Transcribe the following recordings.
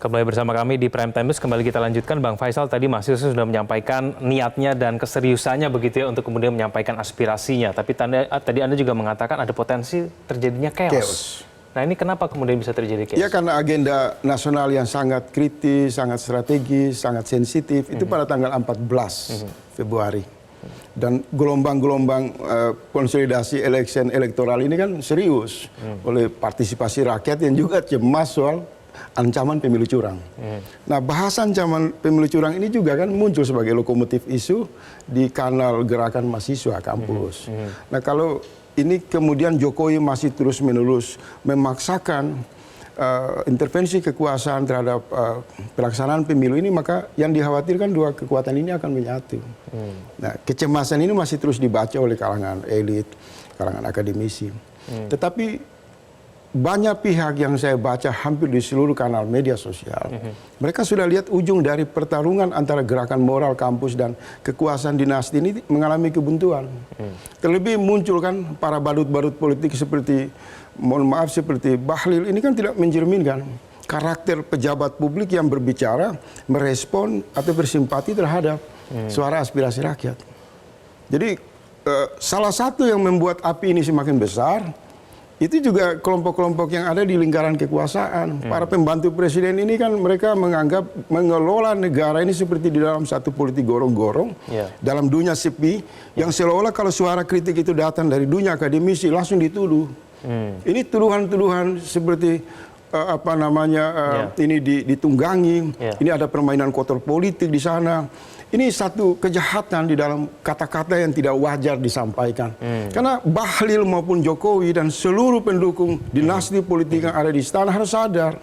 Kembali bersama kami di Prime Time News, kembali kita lanjutkan. Bang Faisal tadi mahasiswa sudah menyampaikan niatnya dan keseriusannya begitu ya untuk kemudian menyampaikan aspirasinya. Tapi tadi Anda juga mengatakan ada potensi terjadinya chaos. Nah ini kenapa kemudian bisa terjadi chaos? Ya karena agenda nasional yang sangat kritis, sangat strategis, sangat sensitif, itu pada tanggal 14 Februari. Dan gelombang-gelombang konsolidasi election elektoral ini kan serius oleh partisipasi rakyat yang juga cemas soal ancaman pemilu curang. Nah, bahasa ancaman pemilu curang ini juga kan muncul sebagai lokomotif isu di kanal gerakan mahasiswa kampus. Nah, kalau ini kemudian Jokowi masih terus-menerus memaksakan intervensi kekuasaan terhadap pelaksanaan pemilu ini, maka yang dikhawatirkan dua kekuatan ini akan menyatu. Nah, kecemasan ini masih terus dibaca oleh kalangan elit, kalangan akademisi. Tetapi banyak pihak yang saya baca hampir di seluruh kanal media sosial, mereka sudah lihat ujung dari pertarungan antara gerakan moral kampus dan kekuasaan dinasti ini mengalami kebuntuan. Terlebih muncul kan para badut-badut politik seperti, mohon maaf, seperti Bahlil ini kan tidak mencerminkan karakter pejabat publik yang berbicara, merespon atau bersimpati terhadap suara aspirasi rakyat. Jadi salah satu yang membuat api ini semakin besar itu juga kelompok-kelompok yang ada di lingkaran kekuasaan. Para pembantu presiden ini kan mereka menganggap mengelola negara ini seperti di dalam satu politik gorong-gorong, dalam dunia sepi, yang seolah-olah kalau suara kritik itu datang dari dunia akademisi langsung dituduh. Ini tuduhan-tuduhan seperti ini ditunggangi, ini ada permainan kotor politik di sana. Ini satu kejahatan di dalam kata-kata yang tidak wajar disampaikan. Karena Bahlil maupun Jokowi dan seluruh pendukung dinasti politik yang ada di istana harus sadar.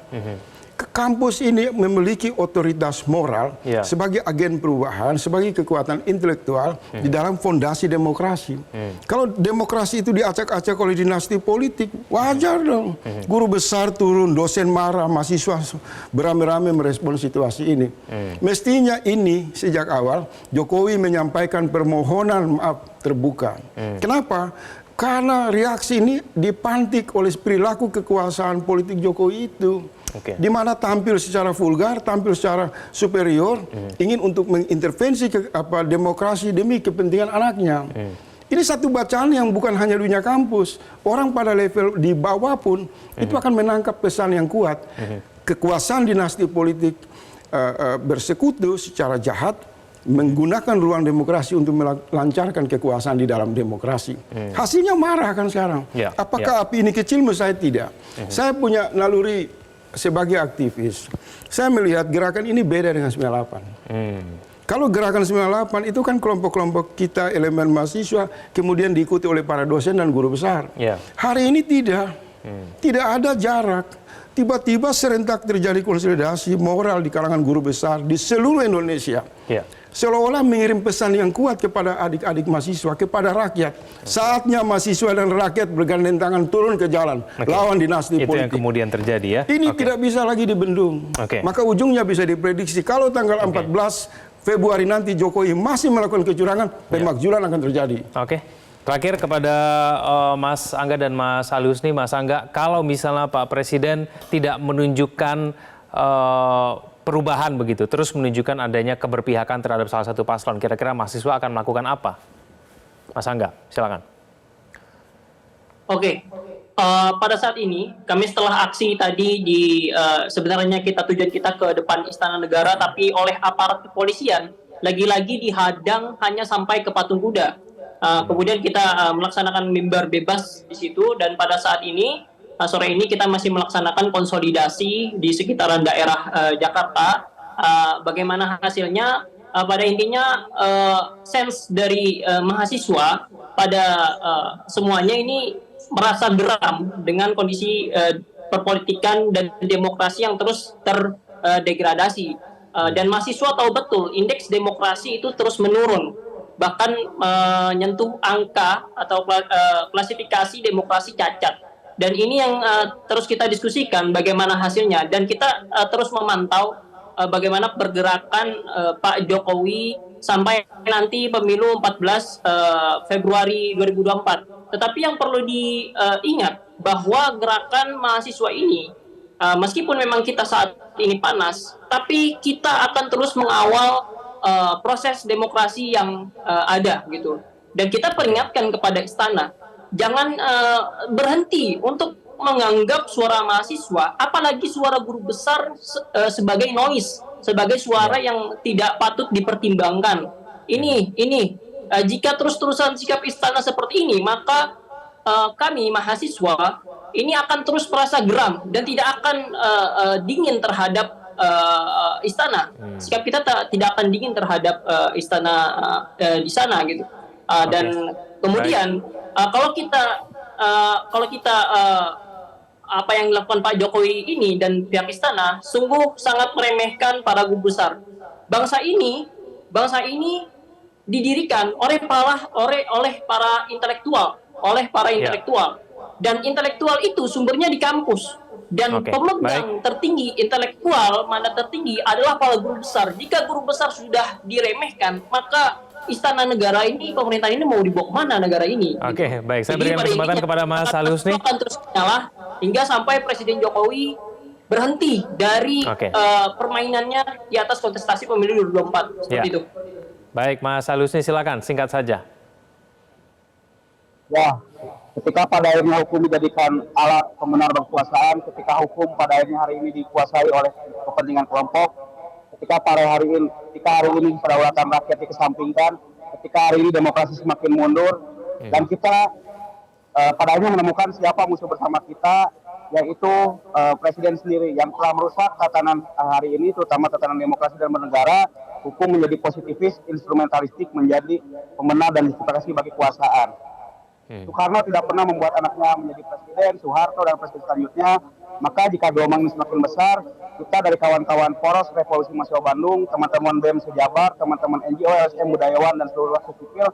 Kampus ini memiliki otoritas moral sebagai agen perubahan, sebagai kekuatan intelektual di dalam fondasi demokrasi. Kalau demokrasi itu diacak-acak oleh dinasti politik, wajar dong. Guru besar turun, dosen marah, mahasiswa beramai-ramai merespon situasi ini. Mestinya ini sejak awal Jokowi menyampaikan permohonan maaf terbuka. Kenapa? Karena reaksi ini dipantik oleh perilaku kekuasaan politik Jokowi itu. Di mana tampil secara vulgar, tampil secara superior, ingin untuk mengintervensi demokrasi demi kepentingan anaknya. Ini satu bacaan yang bukan hanya dunia kampus. Orang pada level di bawah pun itu akan menangkap pesan yang kuat. Kekuasaan dinasti politik bersekutu secara jahat, menggunakan ruang demokrasi untuk melancarkan kekuasaan di dalam demokrasi. Hasilnya marah kan sekarang. Apakah api ini kecil? Menurut saya tidak. Saya punya naluri sebagai aktivis. Saya melihat gerakan ini beda dengan 98. Kalau gerakan 98 itu kan kelompok-kelompok kita, elemen mahasiswa, kemudian diikuti oleh para dosen dan guru besar. Hari ini tidak. Tidak ada jarak. Tiba-tiba serentak terjadi konsolidasi moral di kalangan guru besar di seluruh Indonesia. Seolah-olah mengirim pesan yang kuat kepada adik-adik mahasiswa, kepada rakyat. Saatnya mahasiswa dan rakyat bergandeng tangan turun ke jalan, lawan dinasti politik. Itu yang kemudian terjadi ya? Ini tidak bisa lagi dibendung. Maka ujungnya bisa diprediksi. Kalau tanggal 14 Februari nanti Jokowi masih melakukan kecurangan, pemakzulan akan terjadi. Terakhir kepada Mas Angga dan Mas Husni. Mas Angga, kalau misalnya Pak Presiden tidak menunjukkan perubahan begitu, terus menunjukkan adanya keberpihakan terhadap salah satu paslon, kira-kira mahasiswa akan melakukan apa? Mas Angga, silakan. Pada saat ini kami setelah aksi tadi sebenarnya tujuan kita ke depan Istana Negara, tapi oleh aparat kepolisian lagi-lagi dihadang hanya sampai ke Patung Kuda. Kemudian kita melaksanakan mimbar bebas di situ, dan pada saat ini sore ini kita masih melaksanakan konsolidasi di sekitaran daerah Jakarta. Bagaimana hasilnya? Pada intinya sense dari mahasiswa pada semuanya ini merasa geram dengan kondisi perpolitikan dan demokrasi yang terus terdegradasi. Dan mahasiswa tahu betul indeks demokrasi itu terus menurun, bahkan menyentuh angka atau klasifikasi demokrasi cacat. Dan ini yang terus kita diskusikan bagaimana hasilnya, dan kita terus memantau bagaimana pergerakan Pak Jokowi sampai nanti pemilu 14 Februari 2024. Tetapi yang perlu diingat bahwa gerakan mahasiswa ini, meskipun memang kita saat ini panas, tapi kita akan terus mengawal proses demokrasi yang ada gitu. Dan kita peringatkan kepada istana, jangan berhenti untuk menganggap suara mahasiswa, apalagi suara guru besar sebagai noise, sebagai suara yang tidak patut dipertimbangkan. Ini jika terus-terusan sikap istana seperti ini, maka kami mahasiswa ini akan terus merasa geram dan tidak akan dingin terhadap istana. Sikap kita tidak akan dingin terhadap istana di sana gitu. Dan kemudian kalau kita apa yang dilakukan Pak Jokowi ini dan pihak istana sungguh sangat meremehkan para guru besar. Bangsa ini didirikan oleh para intelektual, dan intelektual itu sumbernya di kampus. Dan pemegang tertinggi intelektual mana tertinggi adalah para guru besar. Jika guru besar sudah diremehkan, maka istana negara ini, pemerintahan ini mau dibawa kemana negara ini? Oke, baik. Saya berikan kesempatan kepada Mas Alius nih. Akan terus nyala hingga sampai Presiden Jokowi berhenti dari permainannya di atas kontestasi pemilu 2024. Seperti itu. Baik, Mas Alius nih, silakan singkat saja. Ya, ketika pada akhirnya hukum dijadikan alat pembenar kekuasaan, ketika hukum pada akhirnya hari ini dikuasai oleh kepentingan kelompok, ketika hari ini kedaulatan rakyat dikesampingkan, ketika hari ini demokrasi semakin mundur, dan kita pada akhirnya menemukan siapa musuh bersama kita, yaitu presiden sendiri yang telah merusak tatanan hari ini, terutama tatanan demokrasi dan bernegara. Hukum menjadi positivis, instrumentalistik, menjadi pembenar dan justifikasi bagi kekuasaan. Soekarno tidak pernah membuat anaknya menjadi presiden, Soeharto dan presiden selanjutnya. Maka jika gelombang ini semakin besar, kita dari kawan-kawan Poros Revolusi Mahasiswa Bandung, teman-teman BEM Sejabar, teman-teman NGO, LSM, budayawan, dan seluruh rakyat sipil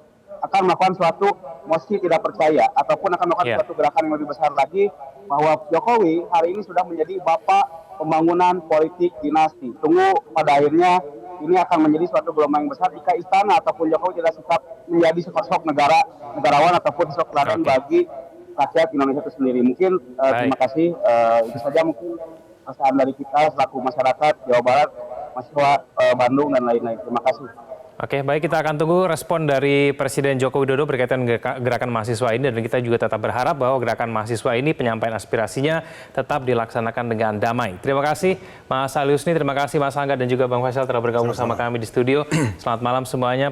akan melakukan suatu mosi tidak percaya, ataupun akan melakukan suatu gerakan yang lebih besar lagi, bahwa Jokowi hari ini sudah menjadi bapak pembangunan politik dinasti. Tunggu pada akhirnya ini akan menjadi suatu gelombang yang besar jika istana ataupun Jokowi tidak sikap menjadi sosok negarawan ataupun sosok teladan bagi rakyat Indonesia itu sendiri. Mungkin terima kasih, itu saja mungkin pesan dari kita selaku masyarakat Jawa Barat, mahasiswa Bandung dan lain-lain. Terima kasih. Oke, baik, kita akan tunggu respon dari Presiden Joko Widodo berkaitan gerakan mahasiswa ini, dan kita juga tetap berharap bahwa gerakan mahasiswa ini penyampaian aspirasinya tetap dilaksanakan dengan damai. Terima kasih Mas Alius, terima kasih Mas Angga dan juga Bang Faisal telah bergabung sama kami di studio. Selamat malam semuanya.